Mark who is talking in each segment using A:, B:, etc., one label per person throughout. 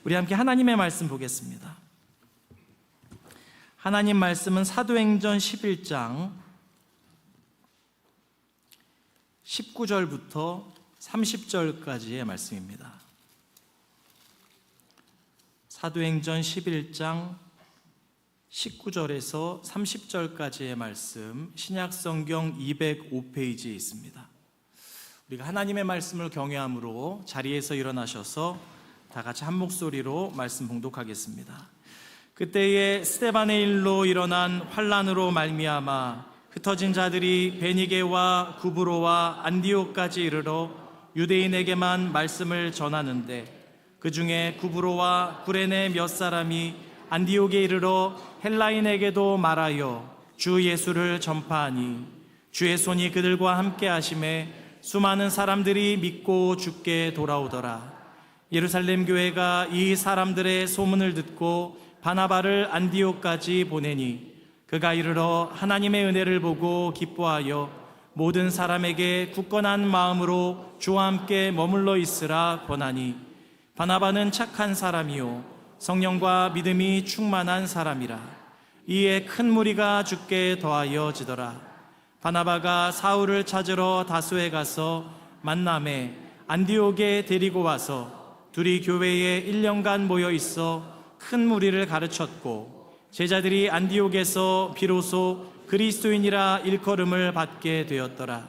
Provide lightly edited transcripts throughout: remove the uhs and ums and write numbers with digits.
A: 우리 함께 하나님의 말씀 보겠습니다. 하나님 말씀은 사도행전 11장 19절부터 30절까지의 말씀입니다. 사도행전 11장 19절에서 30절까지의 말씀, 신약성경 205페이지에 있습니다. 우리가 하나님의 말씀을 경외함으로 자리에서 일어나셔서 다 같이 한 목소리로 말씀 봉독하겠습니다. 그때에 스데반의 일로 일어난 환난으로 말미암아 흩어진 자들이 베니게와 구브로와 안디옥까지 이르러 유대인에게만 말씀을 전하는데, 그 중에 구브로와 구레네 몇 사람이 안디옥에 이르러 헬라인에게도 말하여 주 예수를 전파하니, 주의 손이 그들과 함께 하심에 수많은 사람들이 믿고 주께 돌아오더라. 예루살렘 교회가 이 사람들의 소문을 듣고 바나바를 안디옥까지 보내니, 그가 이르러 하나님의 은혜를 보고 기뻐하여 모든 사람에게 굳건한 마음으로 주와 함께 머물러 있으라 권하니, 바나바는 착한 사람이요 성령과 믿음이 충만한 사람이라. 이에 큰 무리가 주께 더하여지더라. 바나바가 사울을 찾으러 다소에 가서 만남에 안디옥에 데리고 와서 둘이 교회에 1년간 모여 있어 큰 무리를 가르쳤고, 제자들이 안디옥에서 비로소 그리스도인이라 일컬음을 받게 되었더라.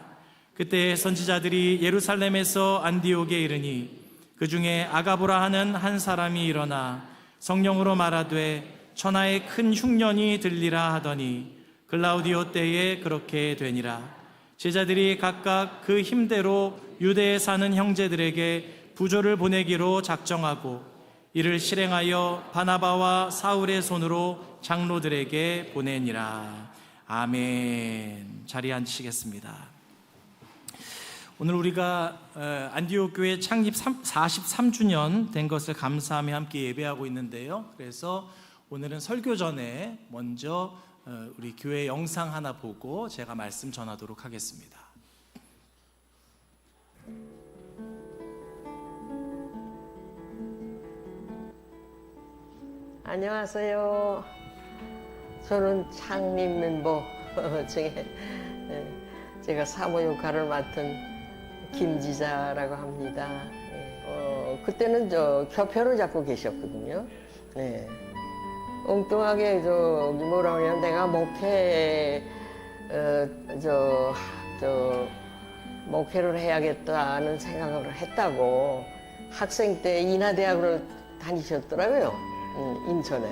A: 그때 선지자들이 예루살렘에서 안디옥에 이르니, 그 중에 아가보라 하는 한 사람이 일어나 성령으로 말하되 천하에 큰 흉년이 들리라 하더니, 글라우디오 때에 그렇게 되니라. 제자들이 각각 그 힘대로 유대에 사는 형제들에게 부조를 보내기로 작정하고 이를 실행하여 바나바와 사울의 손으로 장로들에게 보내니라. 아멘. 자리에 앉으시겠습니다. 오늘 우리가 안디옥 교회 창립 43주년 된 것을 감사하며 함께 예배하고 있는데요. 그래서 오늘은 설교 전에 먼저 우리 교회 영상 하나 보고 제가 말씀 전하도록 하겠습니다.
B: 안녕하세요. 저는 창립 멤버 중에 제가 사모 역할을 맡은 김지자라고 합니다. 그때는 교표를 잡고 계셨거든요. 네. 엉뚱하게 뭐라 그러냐, 내가 목회를 해야겠다는 생각을 했다고 학생 때 인하대학을 다니셨더라고요. 인천에.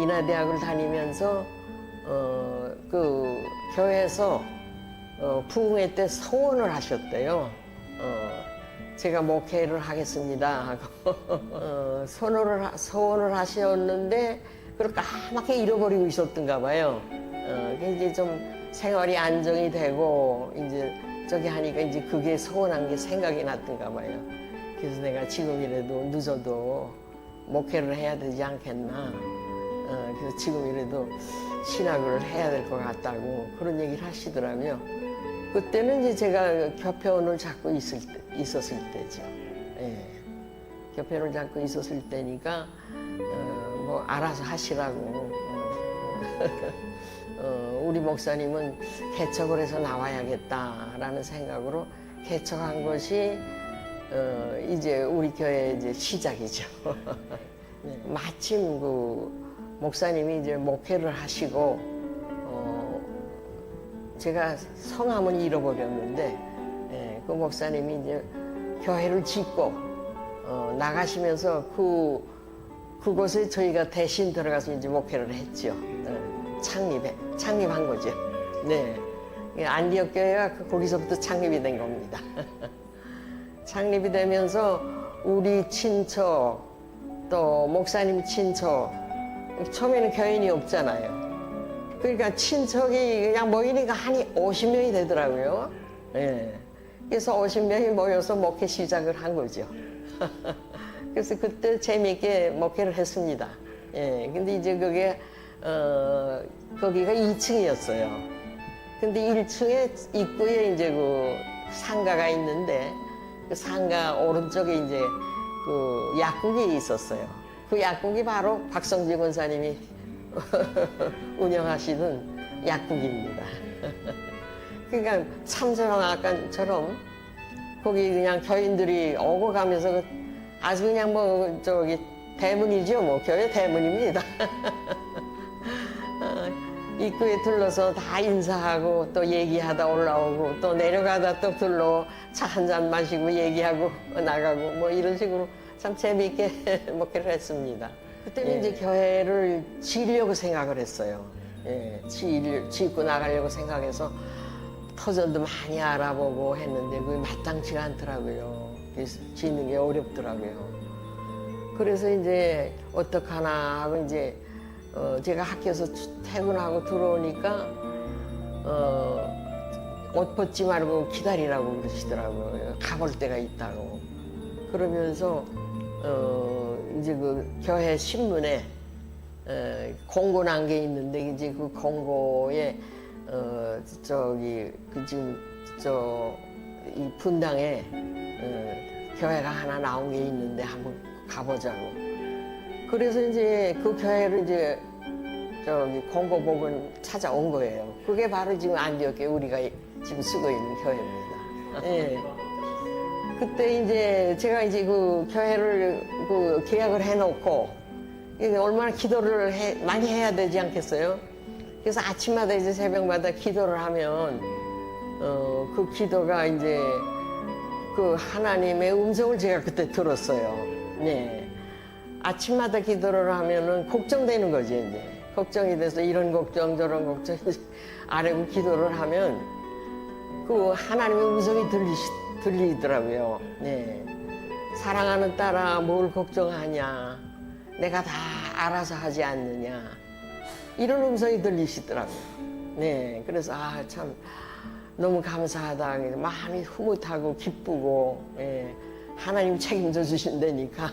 B: 인하대학을 다니면서 그 교회에서 부흥회 때 소원을 하셨대요. 제가 목회를 하겠습니다 하고 소원을 하셨는데 그걸 까맣게 잃어버리고 있었던가 봐요. 이제 좀 생활이 안정이 되고 이제 저기 하니까 이제 그게 소원한 게 생각이 났던가 봐요. 그래서 내가 지금이라도 늦어도 목회를 해야 되지 않겠나. 그래서 지금이라도 신학을 해야 될 것 같다고 그런 얘기를 하시더라고요. 그때는 이제 제가 교편을 잡고 있었을 때죠. 예. 교편을 잡고 있었을 때니까 뭐 알아서 하시라고. 우리 목사님은 개척을 해서 나와야겠다라는 생각으로 개척한 것이 이제 우리 교회 이제 시작이죠. 네. 마침 그 목사님이 이제 목회를 하시고 제가 성함은 잃어버렸는데 그 목사님이 이제 교회를 짓고 나가시면서 그곳에 저희가 대신 들어가서 이제 목회를 했죠. 창립한 거죠. 네, 안디옥 교회가 거기서부터 창립이 된 겁니다. 창립이 되면서 우리 친척 또 목사님 친척, 처음에는 교인이 없잖아요. 그러니까 친척이 그냥 모이니까 한 50명이 되더라고요. 예. 그래서 50명이 모여서 목회 시작을 한 거죠. 그래서 그때 재미있게 목회를 했습니다. 예. 근데 이제 그게, 거기가 2층이었어요. 근데 1층에 입구에 이제 그 상가가 있는데 그 상가 오른쪽에 이제 그 약국이 있었어요. 그 약국이 바로 박성지 권사님이 운영하시는 약국입니다. 그러니까 참전학관처럼 거기 그냥 교인들이 오고 가면서 아주 그냥 뭐 저기 대문이죠. 뭐 교회 대문입니다. 입구에 들러서 다 인사하고 또 얘기하다 올라오고 또 내려가다 또 들러 차 한 잔 마시고 얘기하고 나가고 뭐 이런 식으로 참 재미있게 먹기를 했습니다. 그때는 이제 교회를 지으려고 생각을 했어요. 예, 짓고 나가려고 생각해서 터전도 많이 알아보고 했는데 그게 마땅치가 않더라고요. 짓는 게 어렵더라고요. 그래서 이제 어떡하나 하고 이제 제가 학교에서 퇴근하고 들어오니까 옷 벗지 말고 기다리라고 그러시더라고요. 가볼 때가 있다고. 그러면서 이제 그 교회 신문에 공고 난 게 있는데 이제 그 공고에 저기 그 지금 이 분당에 교회가 하나 나온 게 있는데 한번 가보자고. 그래서 이제 그 교회를 이제 저기 공고복을 찾아온 거예요. 그게 바로 지금 안디옥교회 우리가 지금 쓰고 있는 교회입니다. 예. 그때 이제 제가 이제 그 교회를 그 계약을 해놓고 이게 얼마나 기도를 많이 해야 되지 않겠어요? 그래서 아침마다 이제 새벽마다 기도를 하면 그 기도가 이제 그 하나님의 음성을 제가 그때 들었어요. 네. 아침마다 기도를 하면은 걱정되는 거지 이제. 걱정이 돼서 이런 걱정 저런 걱정 아래고 기도를 하면 그 하나님의 음성이 들리더라고요. 네. 사랑하는 딸아 뭘 걱정하냐. 내가 다 알아서 하지 않느냐. 이런 음성이 들리시더라고요. 네. 그래서 참 너무 감사하다. 마음이 흐뭇하고 기쁘고 예. 하나님 책임져 주신다니까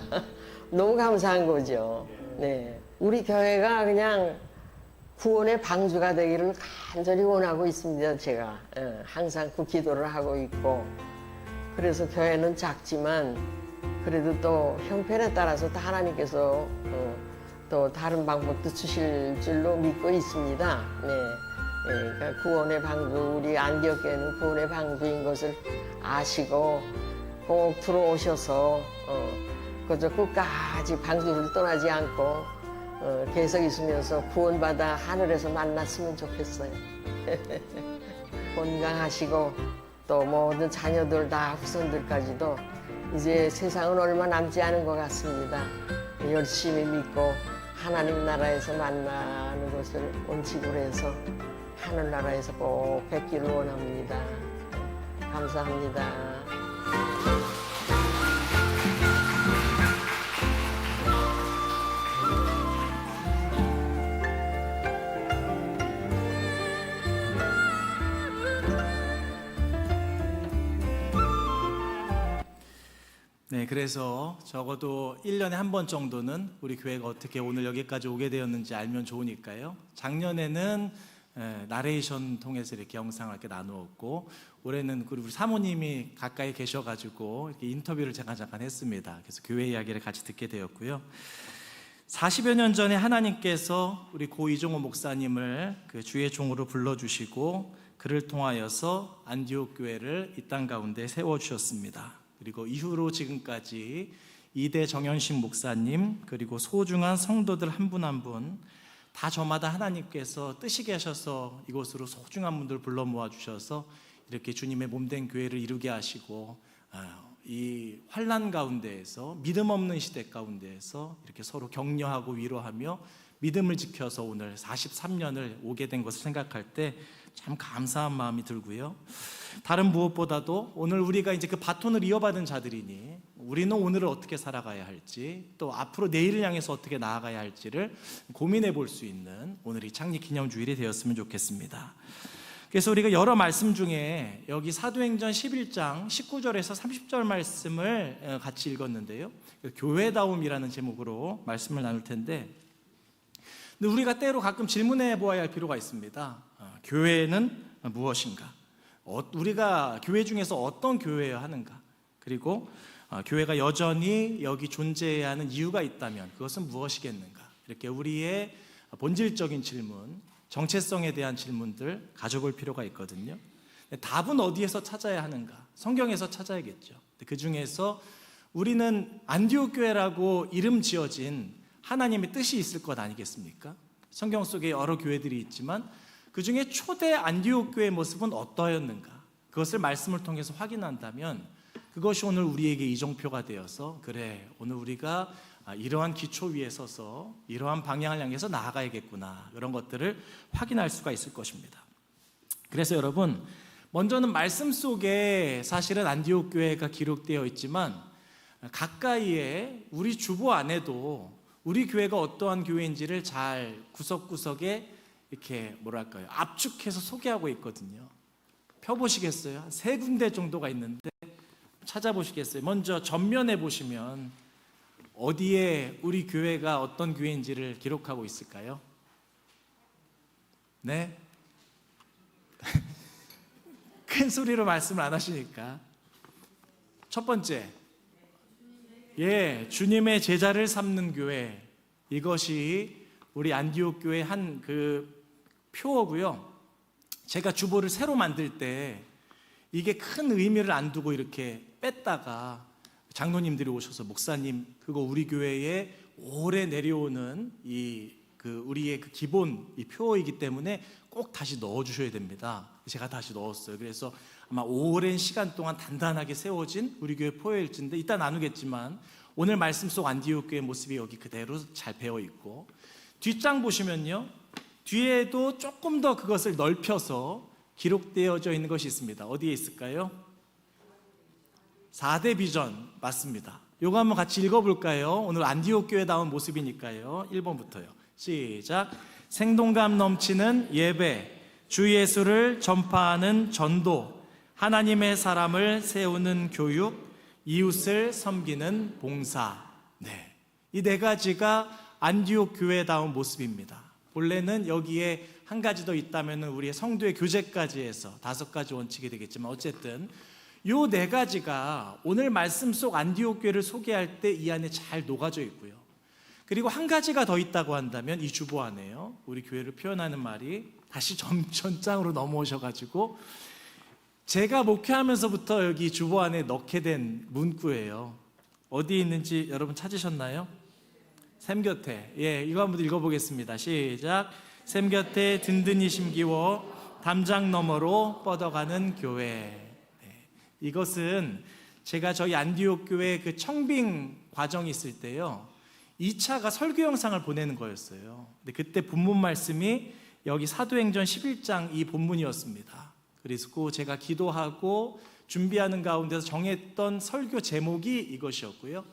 B: 너무 감사한 거죠. 네. 우리 교회가 그냥 구원의 방주가 되기를 간절히 원하고 있습니다. 제가 항상 그 기도를 하고 있고 그래서 교회는 작지만 그래도 또 형편에 따라서 또 하나님께서 또 다른 방법도 주실 줄로 믿고 있습니다. 네. 그러니까 구원의 방주, 우리 안디옥교회는 구원의 방주인 것을 아시고 꼭 들어오셔서 그저 끝까지 방주를 떠나지 않고 계속 있으면서 구원받아 하늘에서 만났으면 좋겠어요. 건강하시고 또 모든 자녀들 다 후손들까지도 이제 세상은 얼마 남지 않은 것 같습니다. 열심히 믿고 하나님 나라에서 만나는 것을 원칙으로 해서 하늘나라에서 꼭 뵙기를 원합니다. 감사합니다.
A: 네, 그래서 적어도 1년에 한 번 정도는 우리 교회가 어떻게 오늘 여기까지 오게 되었는지 알면 좋으니까요. 작년에는 나레이션 통해서 이렇게 영상을 이렇게 나누었고 올해는 우리 사모님이 가까이 계셔가지고 이렇게 인터뷰를 제가 잠깐 했습니다. 그래서 교회 이야기를 같이 듣게 되었고요. 40여 년 전에 하나님께서 우리 고 이종호 목사님을 그 주의 종으로 불러주시고 그를 통하여서 안디옥 교회를 이 땅 가운데 세워주셨습니다. 그리고 이후로 지금까지 이대 정현식 목사님 그리고 소중한 성도들 한 분 한 분 다 저마다 하나님께서 뜻이 계셔서 이곳으로 소중한 분들 불러 모아주셔서 이렇게 주님의 몸된 교회를 이루게 하시고 이 환난 가운데에서 믿음 없는 시대 가운데에서 이렇게 서로 격려하고 위로하며 믿음을 지켜서 오늘 43년을 오게 된 것을 생각할 때 참 감사한 마음이 들고요. 다른 무엇보다도 오늘 우리가 이제 그 바톤을 이어받은 자들이니 우리는 오늘을 어떻게 살아가야 할지 또 앞으로 내일을 향해서 어떻게 나아가야 할지를 고민해 볼 수 있는 오늘이 창립 기념주일이 되었으면 좋겠습니다. 그래서 우리가 여러 말씀 중에 여기 사도행전 11장 19절에서 30절 말씀을 같이 읽었는데요. 교회다움이라는 제목으로 말씀을 나눌 텐데 근데 우리가 때로 가끔 질문해 보아야 할 필요가 있습니다. 교회는 무엇인가? 우리가 교회 중에서 어떤 교회여야 하는가? 그리고 교회가 여전히 여기 존재해야 하는 이유가 있다면 그것은 무엇이겠는가? 이렇게 우리의 본질적인 질문, 정체성에 대한 질문들 가져볼 필요가 있거든요. 답은 어디에서 찾아야 하는가? 성경에서 찾아야겠죠. 그 중에서 우리는 안디옥 교회라고 이름 지어진 하나님의 뜻이 있을 것 아니겠습니까? 성경 속에 여러 교회들이 있지만 그 중에 초대 안디옥 교회의 모습은 어떠했는가? 그것을 말씀을 통해서 확인한다면 그것이 오늘 우리에게 이정표가 되어서 그래, 오늘 우리가 이러한 기초 위에 서서 이러한 방향을 향해서 나아가야겠구나, 이런 것들을 확인할 수가 있을 것입니다. 그래서 여러분, 먼저는 말씀 속에 사실은 안디옥 교회가 기록되어 있지만 가까이에 우리 주보 안에도 우리 교회가 어떠한 교회인지를 잘 구석구석에 이렇게 뭐랄까요, 압축해서 소개하고 있거든요. 펴보시겠어요? 한 3군데 정도가 있는데 찾아보시겠어요? 먼저 전면에 보시면 어디에 우리 교회가 어떤 교회인지를 기록하고 있을까요? 네? 큰 소리로 말씀을 안 하시니까. 첫 번째, 주님의 제자를 삼는 교회. 이것이 우리 안디옥 교회 한 그 표어고요. 제가 주보를 새로 만들 때 이게 큰 의미를 안 두고 이렇게 뺐다가 장로님들이 오셔서 목사님, 그거 우리 교회에 오래 내려오는 우리의 그 기본 이 표어이기 때문에 꼭 다시 넣어 주셔야 됩니다. 제가 다시 넣었어요. 그래서 아마 오랜 시간 동안 단단하게 세워진 우리 교회 표어일지인데 이따 나누겠지만 오늘 말씀 속 안디옥 교회 모습이 여기 그대로 잘 배어 있고, 뒷장 보시면요, 뒤에도 조금 더 그것을 넓혀서 기록되어져 있는 것이 있습니다. 어디에 있을까요? 4대 비전 맞습니다. 이거 한번 같이 읽어볼까요? 오늘 안디옥 교회 다운 모습이니까요. 1번부터요. 시작. 생동감 넘치는 예배, 주 예수를 전파하는 전도, 하나님의 사람을 세우는 교육, 이웃을 섬기는 봉사. 네, 이 4가지가 안디옥 교회다운 모습입니다. 본래는 여기에 한 가지 더 있다면 우리의 성도의 교제까지 해서 5가지 원칙이 되겠지만 어쨌든 이 4가지가 오늘 말씀 속 안디옥 교회를 소개할 때 이 안에 잘 녹아져 있고요. 그리고 한 가지가 더 있다고 한다면 이 주보 안에요, 우리 교회를 표현하는 말이 다시 전장으로 넘어오셔가지고 제가 목회하면서부터 여기 주보 안에 넣게 된 문구예요. 어디 있는지 여러분 찾으셨나요? 샘 곁에. 이거 한번 읽어보겠습니다. 시작. 샘 곁에 든든히 심기워 담장 너머로 뻗어가는 교회. 이것은 제가 저희 안디옥 교회 그 청빙 과정이 있을 때요, 2차가 설교 영상을 보내는 거였어요. 근데 그때 본문 말씀이 여기 사도행전 11장 이 본문이었습니다. 그리고 제가 기도하고 준비하는 가운데서 정했던 설교 제목이 이것이었고요.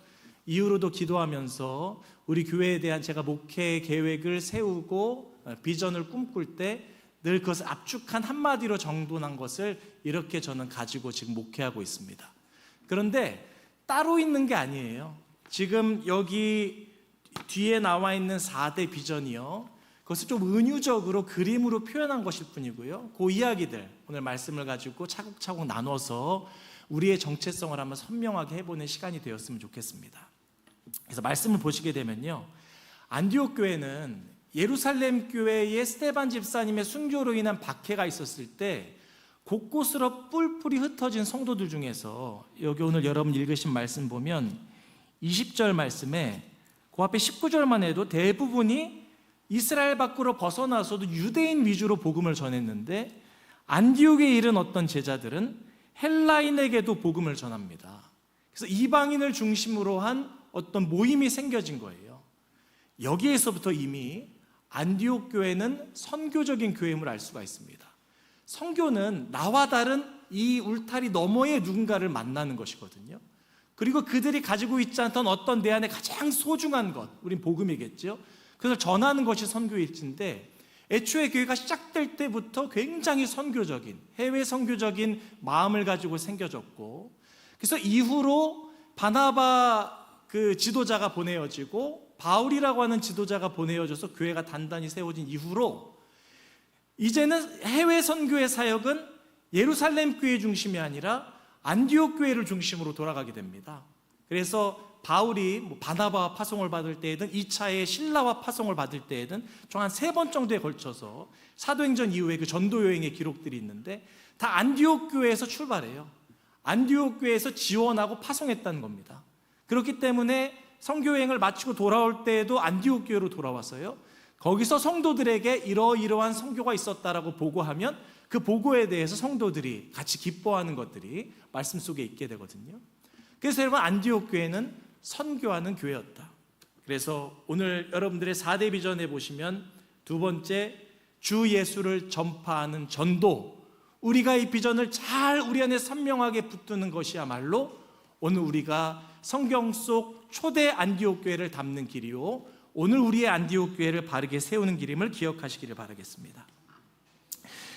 A: 이후로도 기도하면서 우리 교회에 대한 제가 목회 계획을 세우고 비전을 꿈꿀 때 늘 그것을 압축한 한마디로 정돈한 것을 이렇게 저는 가지고 지금 목회하고 있습니다. 그런데 따로 있는 게 아니에요. 지금 여기 뒤에 나와 있는 4대 비전이요, 그것을 좀 은유적으로 그림으로 표현한 것일 뿐이고요. 그 이야기들 오늘 말씀을 가지고 차곡차곡 나눠서 우리의 정체성을 한번 선명하게 해보는 시간이 되었으면 좋겠습니다. 그래서 말씀을 보시게 되면요, 안디옥 교회는 예루살렘 교회의 스데반 집사님의 순교로 인한 박해가 있었을 때 곳곳으로 뿔뿔이 흩어진 성도들 중에서 여기 오늘 여러분 읽으신 말씀 보면 20절 말씀에 그 앞에 19절만 해도 대부분이 이스라엘 밖으로 벗어나서도 유대인 위주로 복음을 전했는데 안디옥에 이른 어떤 제자들은 헬라인에게도 복음을 전합니다. 그래서 이방인을 중심으로 한 어떤 모임이 생겨진 거예요. 여기에서부터 이미 안디옥 교회는 선교적인 교회임을 알 수가 있습니다. 선교는 나와 다른 이 울타리 너머의 누군가를 만나는 것이거든요. 그리고 그들이 가지고 있지 않던 어떤 내 안에 가장 소중한 것, 우린 복음이겠죠. 그래서 전하는 것이 선교일진데 애초에 교회가 시작될 때부터 굉장히 선교적인, 해외 선교적인 마음을 가지고 생겨졌고, 그래서 이후로 바나바 그 지도자가 보내어지고 바울이라고 하는 지도자가 보내어져서 교회가 단단히 세워진 이후로 이제는 해외 선교의 사역은 예루살렘 교회 중심이 아니라 안디옥 교회를 중심으로 돌아가게 됩니다. 그래서 바울이 바나바와 파송을 받을 때에든 2차의 신라와 파송을 받을 때에든 총 한 3번 정도에 걸쳐서 사도행전 이후에 그 전도 여행의 기록들이 있는데 다 안디옥 교회에서 출발해요. 안디옥 교회에서 지원하고 파송했다는 겁니다. 그렇기 때문에 선교여행을 마치고 돌아올 때에도 안디옥 교회로 돌아왔어요. 거기서 성도들에게 이러이러한 선교가 있었다라고 보고하면 그 보고에 대해서 성도들이 같이 기뻐하는 것들이 말씀 속에 있게 되거든요. 그래서 여러분, 안디옥 교회는 선교하는 교회였다. 그래서 오늘 여러분들의 4대 비전에 보시면 두 번째, 주 예수를 전파하는 전도, 우리가 이 비전을 잘 우리 안에 선명하게 붙드는 것이야말로 오늘 우리가 성경 속 초대 안디옥 교회를 담는 길이요, 오늘 우리의 안디옥 교회를 바르게 세우는 길임을 기억하시기를 바라겠습니다.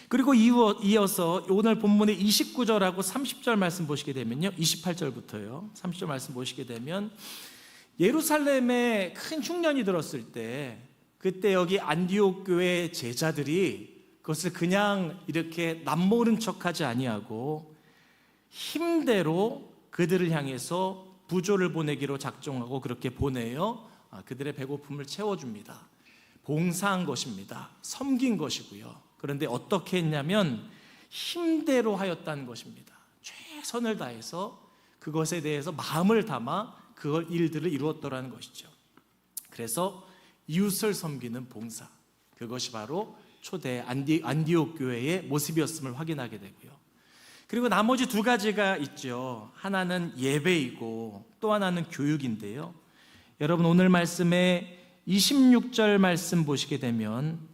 A: 그리고 이어서 오늘 본문의 29절하고 30절 말씀 보시게 되면요, 28절부터요 30절 말씀 보시게 되면 예루살렘에 큰 흉년이 들었을 때 그때 여기 안디옥 교회 제자들이 그것을 그냥 이렇게 남모른 척하지 아니하고 힘대로 그들을 향해서 부조를 보내기로 작정하고 그렇게 보내요. 그들의 배고픔을 채워줍니다. 봉사한 것입니다. 섬긴 것이고요. 그런데 어떻게 했냐면 힘대로 하였다는 것입니다. 최선을 다해서 그것에 대해서 마음을 담아 그 일들을 이루었더라는 것이죠. 그래서 이웃을 섬기는 봉사, 그것이 바로 초대 안디옥 교회의 모습이었음을 확인하게 되고요. 그리고 나머지 두 가지가 있죠. 하나는 예배이고 또 하나는 교육인데요. 여러분, 오늘 말씀에 26절 말씀 보시게 되면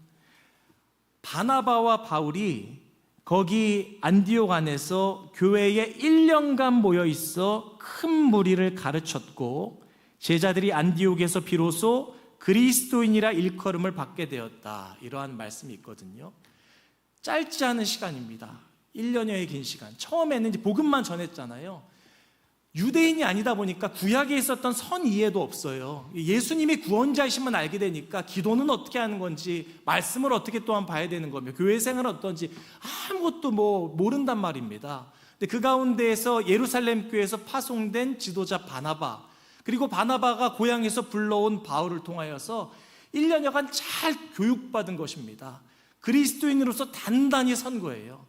A: 바나바와 바울이 거기 안디옥 안에서 교회에 1년간 모여 있어 큰 무리를 가르쳤고 제자들이 안디옥에서 비로소 그리스도인이라 일컬음을 받게 되었다. 이러한 말씀이 있거든요. 짧지 않은 시간입니다. 1년여의 긴 시간. 처음에는 이제 복음만 전했잖아요. 유대인이 아니다 보니까 구약에 있었던 선 이해도 없어요. 예수님이 구원자이심만 알게 되니까 기도는 어떻게 하는 건지, 말씀을 어떻게 또한 봐야 되는 거며, 교회 생활은 어떤지 아무것도 모른단 말입니다. 근데 그 가운데에서 예루살렘 교회에서 파송된 지도자 바나바, 그리고 바나바가 고향에서 불러온 바울을 통하여서 1년여간 잘 교육받은 것입니다. 그리스도인으로서 단단히 선 거예요.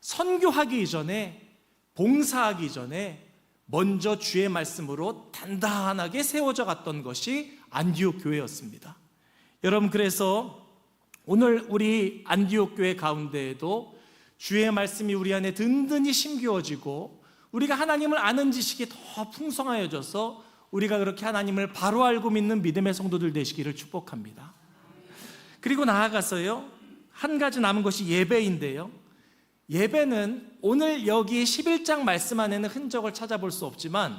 A: 선교하기 이전에, 봉사하기 이전에 먼저 주의 말씀으로 단단하게 세워져 갔던 것이 안디옥 교회였습니다. 여러분, 그래서 오늘 우리 안디옥 교회 가운데에도 주의 말씀이 우리 안에 든든히 심겨지고 우리가 하나님을 아는 지식이 더 풍성하여져서 우리가 그렇게 하나님을 바로 알고 믿는 믿음의 성도들 되시기를 축복합니다. 그리고 나아가서요, 한 가지 남은 것이 예배인데요, 예배는 오늘 여기 11장 말씀 안에는 흔적을 찾아볼 수 없지만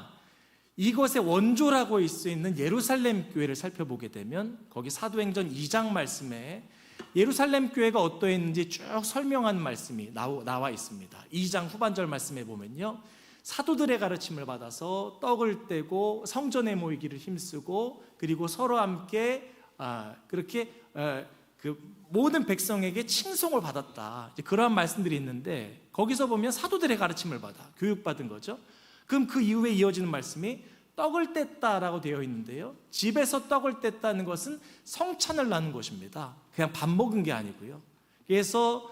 A: 이것의 원조라고 할 수 있는 예루살렘 교회를 살펴보게 되면 거기 사도행전 2장 말씀에 예루살렘 교회가 어떠했는지 쭉 설명한 말씀이 나와 있습니다. 2장 후반절 말씀에 보면요, 사도들의 가르침을 받아서 떡을 떼고 성전에 모이기를 힘쓰고 그리고 서로 함께 그렇게 모든 백성에게 칭송을 받았다, 그러한 말씀들이 있는데 거기서 보면 사도들의 가르침을 받아 교육받은 거죠. 그럼 그 이후에 이어지는 말씀이 떡을 뗐다라고 되어 있는데요, 집에서 떡을 뗐다는 것은 성찬을 나눈 것입니다. 그냥 밥 먹은 게 아니고요. 그래서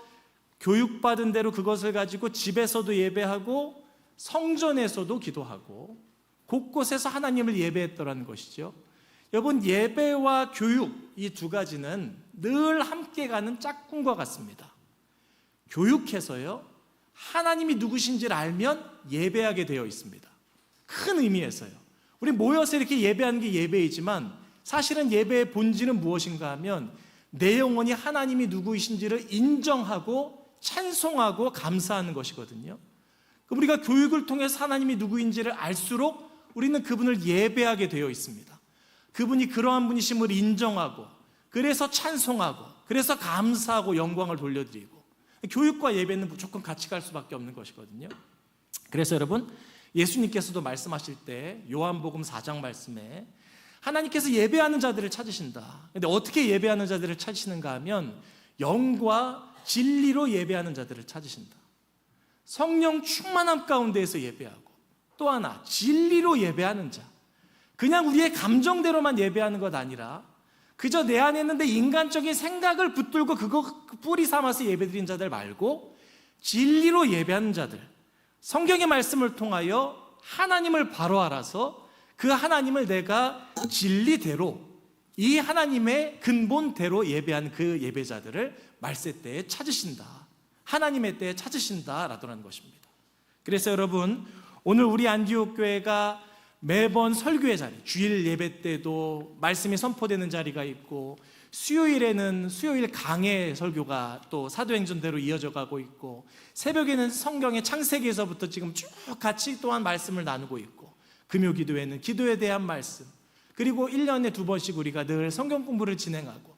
A: 교육받은 대로 그것을 가지고 집에서도 예배하고 성전에서도 기도하고 곳곳에서 하나님을 예배했더라는 것이죠. 여러분, 예배와 교육, 이 두 가지는 늘 함께 가는 짝꿍과 같습니다. 교육해서요, 하나님이 누구신지를 알면 예배하게 되어 있습니다. 큰 의미에서요. 우리 모여서 이렇게 예배하는 게 예배이지만 사실은 예배의 본질은 무엇인가 하면 내 영혼이 하나님이 누구이신지를 인정하고 찬송하고 감사하는 것이거든요. 우리가 교육을 통해서 하나님이 누구인지를 알수록 우리는 그분을 예배하게 되어 있습니다. 그분이 그러한 분이심을 인정하고, 그래서 찬송하고, 그래서 감사하고 영광을 돌려드리고, 교육과 예배는 무조건 같이 갈 수밖에 없는 것이거든요. 그래서 여러분, 예수님께서도 말씀하실 때 요한복음 4장 말씀에 하나님께서 예배하는 자들을 찾으신다. 근데 어떻게 예배하는 자들을 찾으시는가 하면 영과 진리로 예배하는 자들을 찾으신다. 성령 충만함 가운데에서 예배하고 또 하나 진리로 예배하는 자. 그냥 우리의 감정대로만 예배하는 것 아니라 그저 내 안에 있는데 인간적인 생각을 붙들고 그거 뿌리 삼아서 예배드린 자들 말고 진리로 예배하는 자들, 성경의 말씀을 통하여 하나님을 바로 알아서 그 하나님을 내가 진리대로, 이 하나님의 근본대로 예배한 그 예배자들을 말세 때에 찾으신다, 하나님의 때에 찾으신다 라더라는 것입니다. 그래서 여러분, 오늘 우리 안디옥 교회가 매번 설교의 자리, 주일 예배 때도 말씀이 선포되는 자리가 있고, 수요일에는 수요일 강해 설교가 또 사도행전대로 이어져 가고 있고, 새벽에는 성경의 창세기에서부터 지금 쭉 같이 또한 말씀을 나누고 있고, 금요 기도회는 기도에 대한 말씀, 그리고 1년에 2번씩 우리가 늘 성경 공부를 진행하고,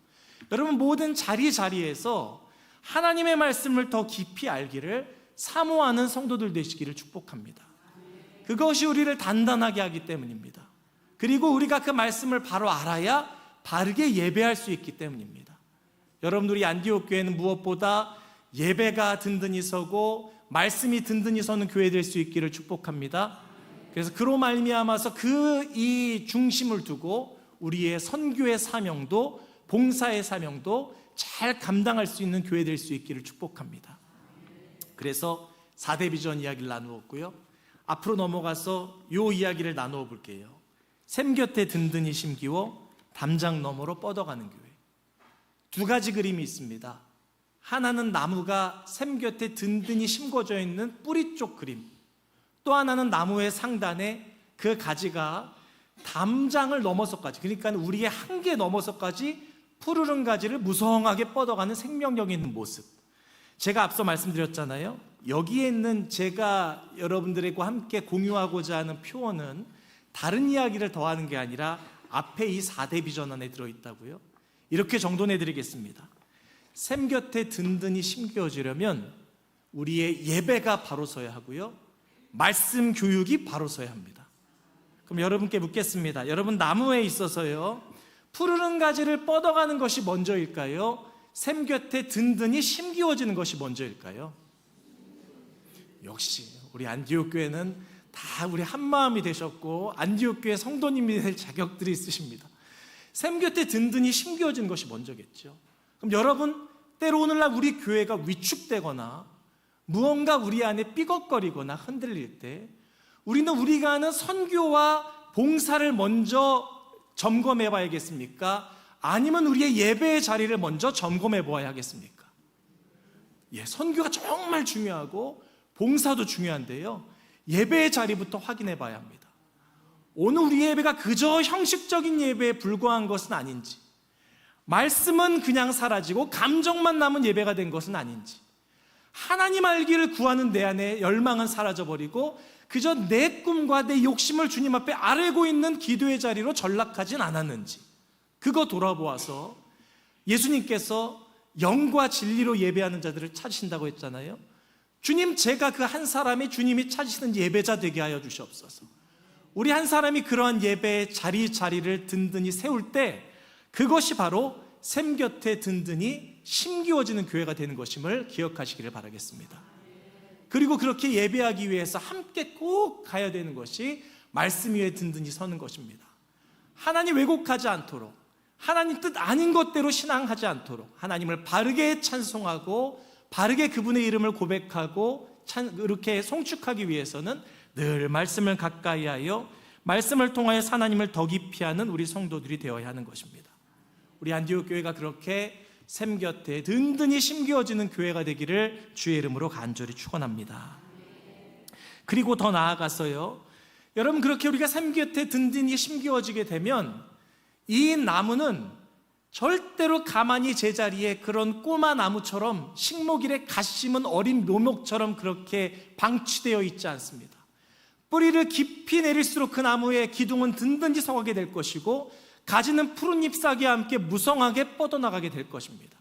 A: 여러분 모든 자리자리에서 하나님의 말씀을 더 깊이 알기를 사모하는 성도들 되시기를 축복합니다. 그것이 우리를 단단하게 하기 때문입니다. 그리고 우리가 그 말씀을 바로 알아야 바르게 예배할 수 있기 때문입니다. 여러분, 우리 안디옥 교회는 무엇보다 예배가 든든히 서고 말씀이 든든히 서는 교회 될 수 있기를 축복합니다. 그래서 그로 말미암아서 이 중심을 두고 우리의 선교의 사명도, 봉사의 사명도 잘 감당할 수 있는 교회 될 수 있기를 축복합니다. 그래서 4대 비전 이야기를 나누었고요. 앞으로 넘어가서 이 이야기를 나누어 볼게요. 샘 곁에 든든히 심기워 담장 너머로 뻗어가는 교회. 두 가지 그림이 있습니다. 하나는 나무가 샘 곁에 든든히 심겨져 있는 뿌리 쪽 그림, 또 하나는 나무의 상단에 그 가지가 담장을 넘어서까지, 그러니까 우리의 한계 넘어서까지 푸르른 가지를 무성하게 뻗어가는 생명력 있는 모습. 제가 앞서 말씀드렸잖아요. 여기에 있는 제가 여러분들과 함께 공유하고자 하는 표현은 다른 이야기를 더하는 게 아니라 앞에 이 4대 비전 안에 들어있다고요. 이렇게 정돈해 드리겠습니다. 샘 곁에 든든히 심겨지려면 우리의 예배가 바로 서야 하고요, 말씀 교육이 바로 서야 합니다. 그럼 여러분께 묻겠습니다. 여러분, 나무에 있어서요, 푸르른 가지를 뻗어가는 것이 먼저일까요? 샘 곁에 든든히 심기워지는 것이 먼저일까요? 역시 우리 안디옥 교회는 다 우리 한마음이 되셨고 안디옥 교회 성도님이 될 자격들이 있으십니다. 샘 곁에 든든히 심겨지는 것이 먼저겠죠. 그럼 여러분, 때로 오늘날 우리 교회가 위축되거나 무언가 우리 안에 삐걱거리거나 흔들릴 때 우리는 우리가 하는 선교와 봉사를 먼저 점검해 봐야겠습니까? 아니면 우리의 예배의 자리를 먼저 점검해 보아야 하겠습니까? 선교가 정말 중요하고 봉사도 중요한데요, 예배의 자리부터 확인해 봐야 합니다. 오늘 우리의 예배가 그저 형식적인 예배에 불과한 것은 아닌지, 말씀은 그냥 사라지고 감정만 남은 예배가 된 것은 아닌지, 하나님 알기를 구하는 내 안에 열망은 사라져버리고 그저 내 꿈과 내 욕심을 주님 앞에 아뢰고 있는 기도의 자리로 전락하진 않았는지, 그거 돌아보아서 예수님께서 영과 진리로 예배하는 자들을 찾으신다고 했잖아요. 주님, 제가 그 한 사람이 주님이 찾으시는 예배자 되게 하여 주시옵소서. 우리 한 사람이 그러한 예배의 자리를 든든히 세울 때 그것이 바로 샘 곁에 든든히 심기워지는 교회가 되는 것임을 기억하시기를 바라겠습니다. 그리고 그렇게 예배하기 위해서 함께 꼭 가야 되는 것이 말씀 위에 든든히 서는 것입니다. 하나님 왜곡하지 않도록, 하나님 뜻 아닌 것대로 신앙하지 않도록, 하나님을 바르게 찬송하고 바르게 그분의 이름을 고백하고 이렇게 송축하기 위해서는 늘 말씀을 가까이 하여 말씀을 통하여 하나님을 더 깊이 하는 우리 성도들이 되어야 하는 것입니다. 우리 안디옥 교회가 그렇게 샘 곁에 든든히 심겨지는 교회가 되기를 주의 이름으로 간절히 축원합니다. 그리고 더 나아가서요, 여러분, 그렇게 우리가 샘 곁에 든든히 심겨지게 되면 이 나무는 절대로 가만히 제자리에 그런 꼬마 나무처럼 식목일에 갓 심은 어린 묘목처럼 그렇게 방치되어 있지 않습니다. 뿌리를 깊이 내릴수록 그 나무의 기둥은 든든히 서가게 될 것이고 가지는 푸른 잎사귀와 함께 무성하게 뻗어나가게 될 것입니다.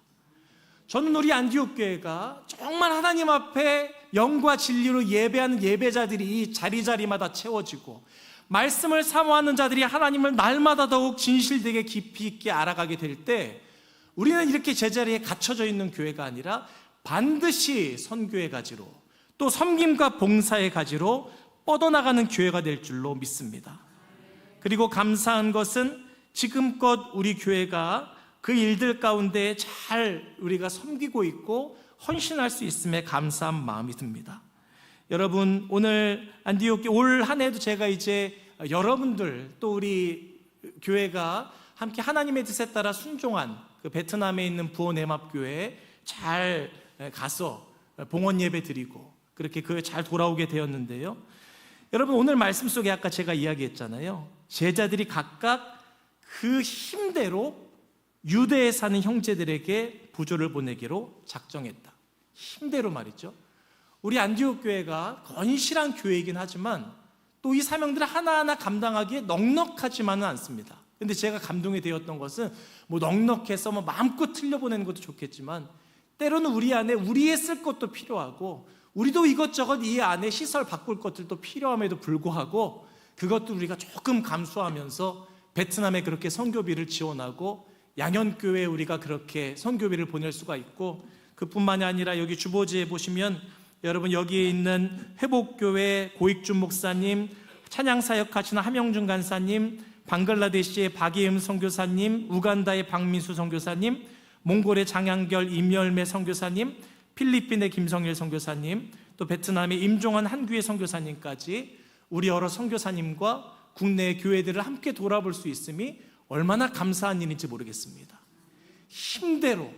A: 저는 우리 안디옥 교회가 정말 하나님 앞에 영과 진리로 예배하는 예배자들이 자리자리마다 채워지고 말씀을 사모하는 자들이 하나님을 날마다 더욱 진실되게 깊이 있게 알아가게 될 때 우리는 이렇게 제자리에 갇혀져 있는 교회가 아니라 반드시 선교의 가지로, 또 섬김과 봉사의 가지로 뻗어나가는 교회가 될 줄로 믿습니다. 그리고 감사한 것은 지금껏 우리 교회가 그 일들 가운데 잘 우리가 섬기고 있고 헌신할 수 있음에 감사한 마음이 듭니다. 여러분, 오늘 안디옥 올 한 해도 제가 이제 여러분들 또 우리 교회가 함께 하나님의 뜻에 따라 순종한 그 베트남에 있는 부원엠합교회에 잘 가서 봉헌 예배 드리고 그렇게 교회 잘 돌아오게 되었는데요. 여러분, 오늘 말씀 속에 아까 제가 이야기했잖아요. 제자들이 각각 그 힘대로 유대에 사는 형제들에게 부조를 보내기로 작정했다. 힘대로 말이죠. 우리 안디옥 교회가 건실한 교회이긴 하지만 또 이 사명들을 하나하나 감당하기에 넉넉하지만은 않습니다. 근데 제가 감동이 되었던 것은 뭐 넉넉해서 뭐 마음껏 틀려보내는 것도 좋겠지만 때로는 우리 안에 우리의 쓸 것도 필요하고 우리도 이것저것 이 안에 시설 바꿀 것들도 필요함에도 불구하고 그것도 우리가 조금 감수하면서 베트남에 그렇게 선교비를 지원하고 양현교회에 우리가 그렇게 선교비를 보낼 수가 있고 그뿐만이 아니라 여기 주보지에 보시면 여러분 여기에 있는 회복교회 고익준 목사님, 찬양사역하시는 함영준 간사님, 방글라데시의 박예음 선교사님, 우간다의 박민수 선교사님, 몽골의 장양결 임열매 선교사님, 필리핀의 김성일 선교사님, 또 베트남의 임종환 한규의 선교사님까지 우리 여러 선교사님과 국내 교회들을 함께 돌아볼 수 있음이 얼마나 감사한 일인지 모르겠습니다. 힘대로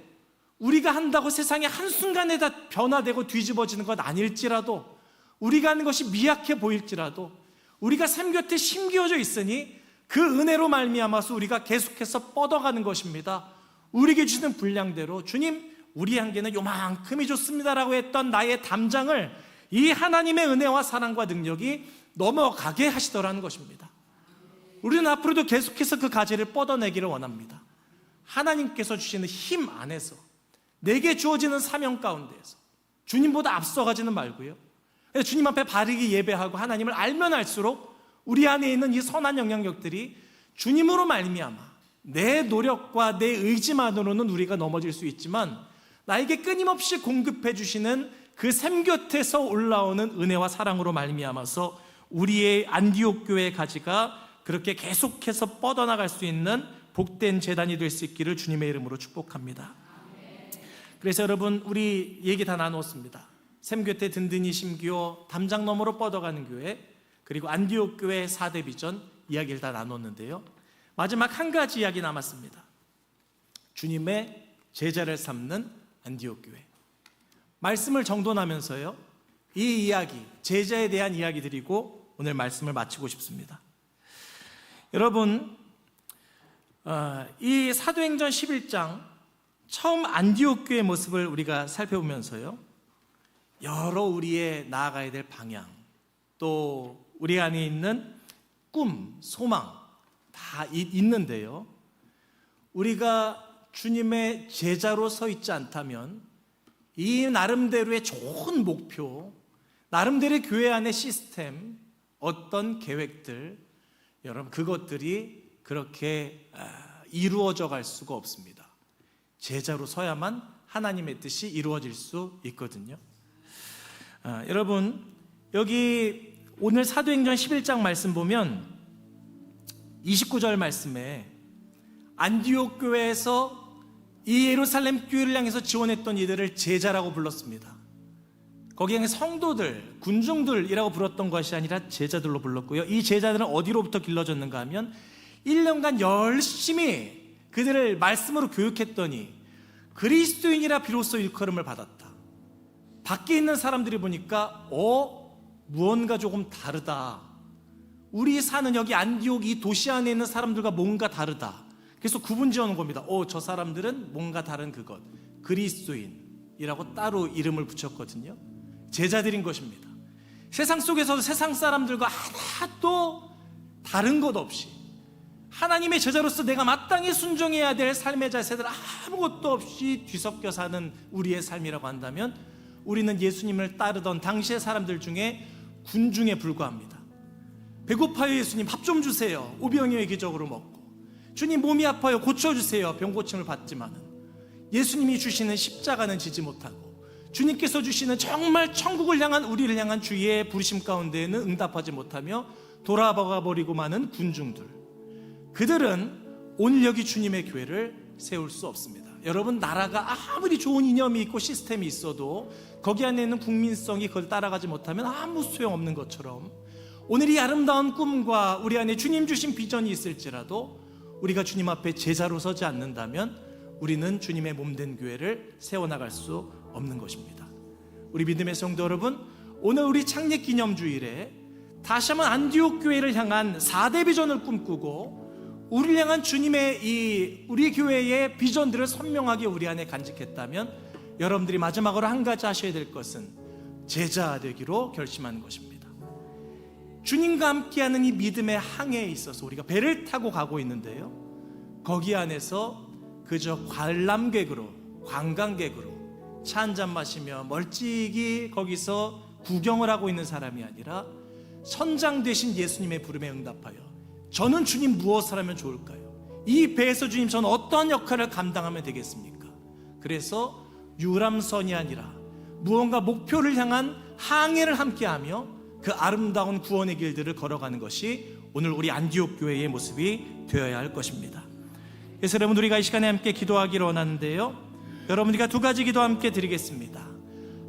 A: 우리가 한다고 세상이 한순간에 다 변화되고 뒤집어지는 것 아닐지라도 우리가 하는 것이 미약해 보일지라도 우리가 샘 곁에 심겨져 있으니 그 은혜로 말미암아서 우리가 계속해서 뻗어가는 것입니다. 우리에게 주시는 분량대로 주님 우리 한계는 요만큼이 좋습니다라고 했던 나의 담장을 이 하나님의 은혜와 사랑과 능력이 넘어가게 하시더라는 것입니다. 우리는 앞으로도 계속해서 그 가지를 뻗어내기를 원합니다. 하나님께서 주시는 힘 안에서 내게 주어지는 사명 가운데에서 주님보다 앞서가지는 말고요. 주님 앞에 바르게 예배하고 하나님을 알면 알수록 우리 안에 있는 이 선한 영향력들이 주님으로 말미암아 내 노력과 내 의지만으로는 우리가 넘어질 수 있지만 나에게 끊임없이 공급해 주시는 그 샘 곁에서 올라오는 은혜와 사랑으로 말미암아서 우리의 안디옥 교회의 가지가 그렇게 계속해서 뻗어나갈 수 있는 복된 재단이 될 수 있기를 주님의 이름으로 축복합니다. 그래서 여러분 우리 얘기 다 나눴습니다. 샘 곁에 든든히 심기어 담장 너머로 뻗어가는 교회, 그리고 안디옥 교회 4대 비전 이야기를 다 나눴는데요. 마지막 한 가지 이야기 남았습니다. 주님의 제자를 삼는 안디옥 교회. 말씀을 정돈하면서요, 이 이야기, 제자에 대한 이야기 드리고 오늘 말씀을 마치고 싶습니다. 여러분, 이 사도행전 11장 처음 안디옥 교회의 모습을 우리가 살펴보면서요, 여러 우리의 나아가야 될 방향, 또 우리 안에 있는 꿈, 소망 다 있는데요, 우리가 주님의 제자로 서 있지 않다면 이 나름대로의 좋은 목표, 나름대로의 교회 안의 시스템, 어떤 계획들, 여러분 그것들이 그렇게 이루어져 갈 수가 없습니다. 제자로 서야만 하나님의 뜻이 이루어질 수 있거든요. 여러분 여기 오늘 사도행전 11장 말씀 보면 29절 말씀에 안디옥 교회에서 이 예루살렘 교회를 향해서 지원했던 이들을 제자라고 불렀습니다. 거기에 성도들, 군중들이라고 불렀던 것이 아니라 제자들로 불렀고요. 이 제자들은 어디로부터 길러졌는가 하면 1년간 열심히 그들을 말씀으로 교육했더니 그리스도인이라 비로소 일컬음을 받았다. 밖에 있는 사람들이 보니까 무언가 조금 다르다. 우리 사는 여기 안디옥 이 도시 안에 있는 사람들과 뭔가 다르다. 그래서 구분 지어놓은 겁니다. 저 사람들은 뭔가 다른 그것, 그리스도인이라고 따로 이름을 붙였거든요. 제자들인 것입니다. 세상 속에서도 세상 사람들과 하나도 다른 것 없이 하나님의 제자로서 내가 마땅히 순종해야 될 삶의 자세들 아무것도 없이 뒤섞여 사는 우리의 삶이라고 한다면 우리는 예수님을 따르던 당시의 사람들 중에 군중에 불과합니다. 배고파요 예수님, 밥 좀 주세요. 오병이어 기적으로 먹고, 주님 몸이 아파요 고쳐주세요. 병 고침을 받지만은 예수님이 주시는 십자가는 지지 못하고, 주님께서 주시는 정말 천국을 향한 우리를 향한 주의 부르심 가운데에는 응답하지 못하며 돌아가 버리고 마는 군중들, 그들은 오늘 여기 주님의 교회를 세울 수 없습니다. 여러분, 나라가 아무리 좋은 이념이 있고 시스템이 있어도 거기 안에 있는 국민성이 그걸 따라가지 못하면 아무 소용없는 것처럼, 오늘 이 아름다운 꿈과 우리 안에 주님 주신 비전이 있을지라도 우리가 주님 앞에 제자로 서지 않는다면 우리는 주님의 몸된 교회를 세워나갈 수 없는 것입니다. 우리 믿음의 성도 여러분, 오늘 우리 창립 기념주일에 다시 한번 안디옥 교회를 향한 4대 비전을 꿈꾸고 우리를 향한 주님의 우리 교회의 비전들을 선명하게 우리 안에 간직했다면, 여러분들이 마지막으로 한 가지 하셔야 될 것은 제자 되기로 결심하는 것입니다. 주님과 함께하는 이 믿음의 항해에 있어서 우리가 배를 타고 가고 있는데요, 거기 안에서 그저 관람객으로, 관광객으로 차 한잔 마시며 멀찍이 거기서 구경을 하고 있는 사람이 아니라 선장 되신 예수님의 부름에 응답하여 저는 주님 무엇을 하면 좋을까요? 이 배에서 주님 저는 어떠한 역할을 감당하면 되겠습니까? 그래서 유람선이 아니라 무언가 목표를 향한 항해를 함께하며 그 아름다운 구원의 길들을 걸어가는 것이 오늘 우리 안디옥 교회의 모습이 되어야 할 것입니다. 그래서 여러분, 우리가 이 시간에 함께 기도하기를 원하는데요, 여러분, 우리가 두 가지 기도 함께 드리겠습니다.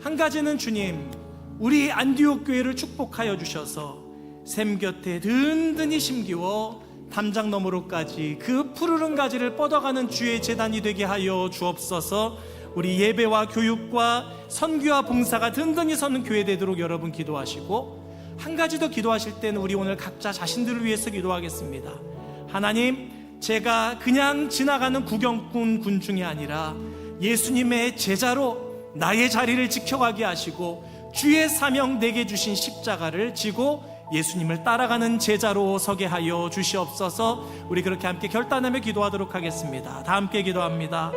A: 한 가지는 주님, 우리 안디옥 교회를 축복하여 주셔서 샘 곁에 든든히 심기워 담장 너머로까지 그 푸르른 가지를 뻗어가는 주의 재단이 되게 하여 주옵소서. 우리 예배와 교육과 선교와 봉사가 든든히 서는 교회 되도록 여러분 기도하시고, 한 가지 더 기도하실 때는 우리 오늘 각자 자신들을 위해서 기도하겠습니다. 하나님, 제가 그냥 지나가는 구경꾼 군중이 아니라 예수님의 제자로 나의 자리를 지켜가게 하시고 주의 사명 내게 주신 십자가를 지고 예수님을 따라가는 제자로 서게 하여 주시옵소서. 우리 그렇게 함께 결단하며 기도하도록 하겠습니다. 다 함께 기도합니다.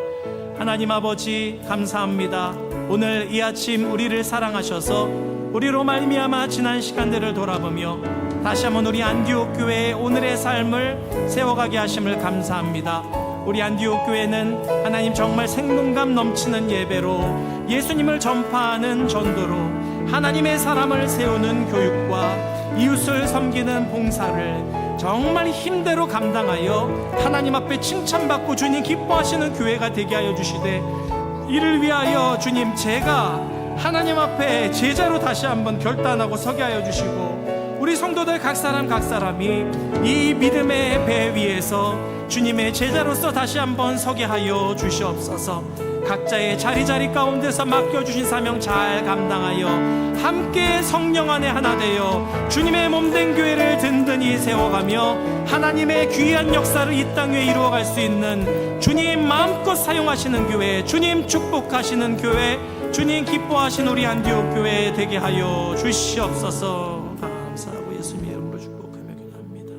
A: 하나님 아버지, 감사합니다. 오늘 이 아침 우리를 사랑하셔서 우리로 말미암아 지난 시간들을 돌아보며 다시 한번 우리 안디옥 교회의 오늘의 삶을 세워가게 하심을 감사합니다. 우리 안디옥 교회는 하나님 정말 생동감 넘치는 예배로, 예수님을 전파하는 전도로, 하나님의 사람을 세우는 교육과 이웃을 섬기는 봉사를 정말 힘대로 감당하여 하나님 앞에 칭찬받고 주님 기뻐하시는 교회가 되게 하여 주시되, 이를 위하여 주님, 제가 하나님 앞에 제자로 다시 한번 결단하고 서게 하여 주시고, 우리 성도들 각 사람이 이 믿음의 배 위에서 주님의 제자로서 다시 한번 서게 하여 주시옵소서. 각자의 자리 가운데서 맡겨주신 사명 잘 감당하여 함께 성령 안에 하나 되어 주님의 몸된 교회를 든든히 세워가며 하나님의 귀한 역사를 이 땅에 이루어갈 수 있는 주님 마음껏 사용하시는 교회, 주님 축복하시는 교회, 주님 기뻐하신 우리 안디옥 교회 되게 하여 주시옵소서. 감사하고 예수님의 이름으로 축복하며 기도합니다.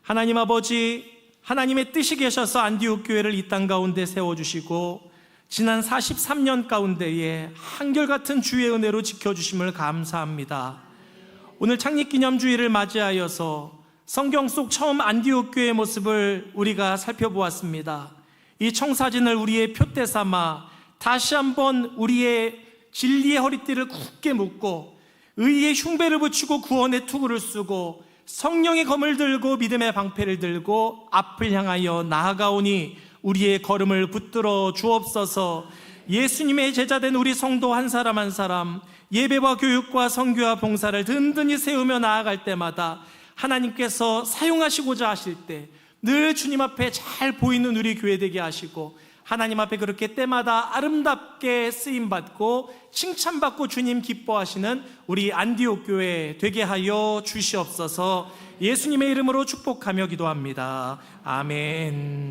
A: 하나님 아버지, 하나님의 뜻이 계셔서 안디옥 교회를 이 땅 가운데 세워주시고 지난 43년 가운데에 한결같은 주의 은혜로 지켜주심을 감사합니다. 오늘 창립기념주일을 맞이하여서 성경 속 처음 안디옥 교회의 모습을 우리가 살펴보았습니다. 이 청사진을 우리의 표대 삼아 다시 한번 우리의 진리의 허리띠를 굳게 묶고 의의 흉배를 붙이고 구원의 투구를 쓰고 성령의 검을 들고 믿음의 방패를 들고 앞을 향하여 나아가오니 우리의 걸음을 붙들어 주옵소서. 예수님의 제자된 우리 성도 한 사람 한 사람 예배와 교육과 선교와 봉사를 든든히 세우며 나아갈 때마다 하나님께서 사용하시고자 하실 때 늘 주님 앞에 잘 보이는 우리 교회 되게 하시고 하나님 앞에 그렇게 때마다 아름답게 쓰임받고 칭찬받고 주님 기뻐하시는 우리 안디옥 교회 되게 하여 주시옵소서. 예수님의 이름으로 축복하며 기도합니다. 아멘.